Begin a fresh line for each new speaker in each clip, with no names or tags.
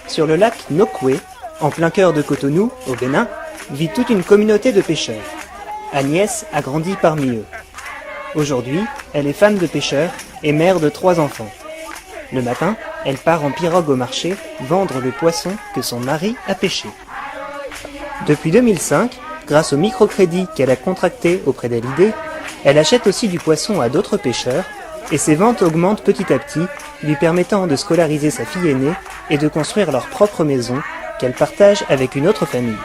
Sur le lac Nokoué, en plein cœur de Cotonou, au Bénin, vit toute une communauté de pêcheurs. Agnès a grandi parmi eux. Aujourd'hui, elle est femme de pêcheurs et mère de 3 enfants. Le matin, elle part en pirogue au marché vendre le poisson que son mari a pêché. Depuis 2005, grâce au microcrédit qu'elle a contracté auprès d'Hallyday, elle achète aussi du poisson à d'autres pêcheurs et ses ventes augmentent petit à petit, lui permettant de scolariser sa fille aînée et de construire leur propre maison qu'elle partage avec une autre famille.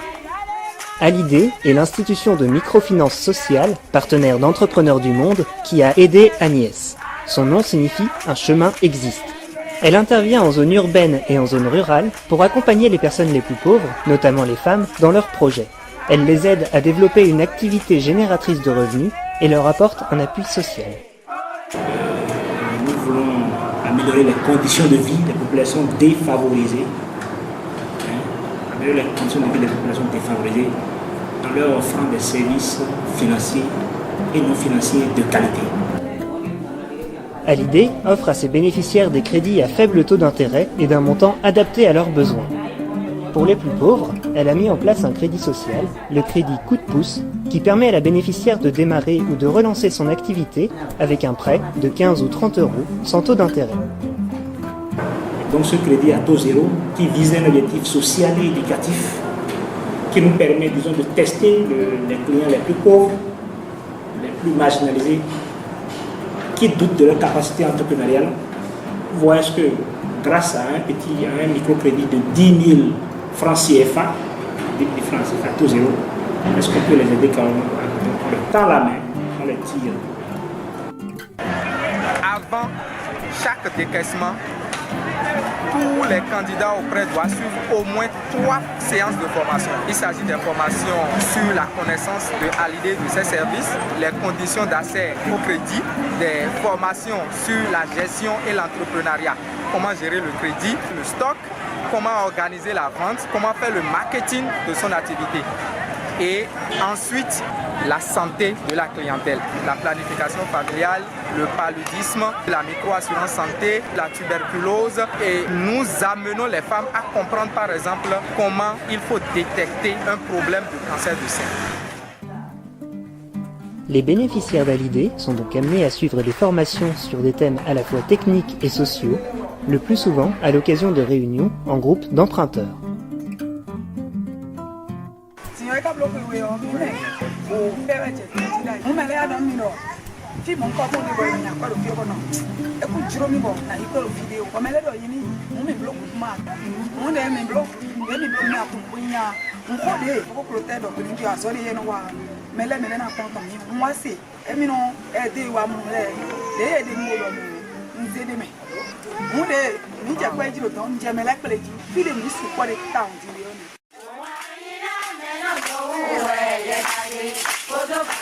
Hallyday est l'institution de microfinance sociale, partenaire d'Entrepreneurs du Monde, qui a aidé Agnès. Son nom signifie « un chemin existe ». Elle intervient en zone urbaine et en zone rurale pour accompagner les personnes les plus pauvres, notamment les femmes, dans leurs projets. Elle les aide à développer une activité génératrice de revenus et leur apporte un appui social.
Nous voulons améliorer les conditions de vie des populations défavorisées. Améliorer les conditions de vie des populations défavorisées en leur offrant des services financiers et non financiers de qualité.
Hallyday offre à ses bénéficiaires des crédits à faible taux d'intérêt et d'un montant adapté à leurs besoins. Pour les plus pauvres, elle a mis en place un crédit social, le crédit coup de pouce, qui permet à la bénéficiaire de démarrer ou de relancer son activité avec un prêt de 15 ou 30 euros sans taux d'intérêt.
Donc ce crédit à taux zéro qui vise un objectif social et éducatif qui nous permet, disons, de tester les clients les plus pauvres, les plus marginalisés, qui doutent de leur capacité entrepreneuriale, voir est-ce que grâce à un microcrédit de 10 000 francs CFA, 10 000 francs CFA taux zéro, est-ce qu'on peut les aider quand on leur tend la main, on les tire.
Avant chaque décaissement, tous les candidats au prêt doivent suivre au moins 3 séances de formation. Il s'agit d'informations sur la connaissance de Hallyday, de ses services, les conditions d'accès au crédit, des formations sur la gestion et l'entrepreneuriat, comment gérer le crédit, le stock, comment organiser la vente, comment faire le marketing de son activité. Et ensuite, la santé de la clientèle, la planification familiale, le paludisme, la microassurance santé, la tuberculose. Et nous amenons les femmes à comprendre par exemple comment il faut détecter un problème de cancer du sein.
Les bénéficiaires d'Hallyday sont donc amenés à suivre des formations sur des thèmes à la fois techniques et sociaux, le plus souvent à l'occasion de réunions en groupe d'emprunteurs.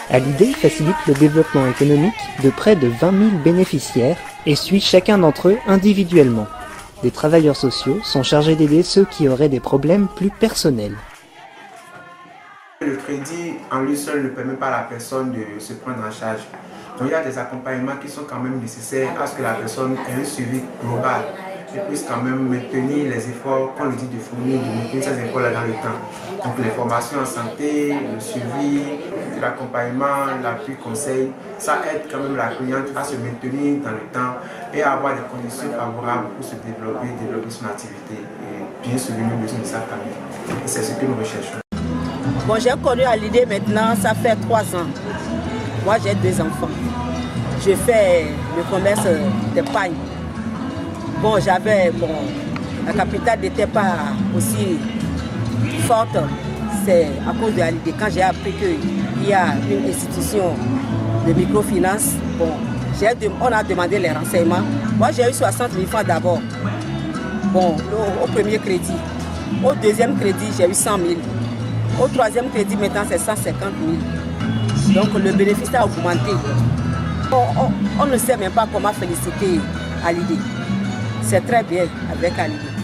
Hallyday facilite le développement économique de près de 20 000 bénéficiaires et suit chacun d'entre eux individuellement. Des travailleurs sociaux sont chargés d'aider ceux qui auraient des problèmes plus personnels.
Le crédit en lui seul ne permet pas à la personne de se prendre en charge. Donc il y a des accompagnements qui sont quand même nécessaires à ce que la personne ait un suivi global et puisse quand même maintenir les efforts qu'on lui dit de fournir, de maintenir ces efforts-là dans le temps. Donc les formations en santé, le suivi, l'accompagnement, l'appui, conseil, ça aide quand même la cliente à se maintenir dans le temps et à avoir des conditions favorables pour se développer son activité et bien subvenir aux besoins de sa famille. Et c'est ce que nous recherchons.
Bon, j'ai connu Hallyday maintenant, ça fait 3 ans. Moi, j'ai 2 enfants. Je fais le commerce des pagnes. Bon, la capitale n'était pas aussi forte. C'est à cause de Hallyday. Quand j'ai appris qu'il y a une institution de microfinance, bon, on a demandé les renseignements. Moi, j'ai eu 60 000 francs d'abord. Bon, au premier crédit. Au deuxième crédit, j'ai eu 100 000. Au troisième crédit, maintenant, c'est 150 000. Donc, le bénéfice a augmenté. On ne sait même pas comment féliciter Hallyday. C'est très bien avec Hallyday.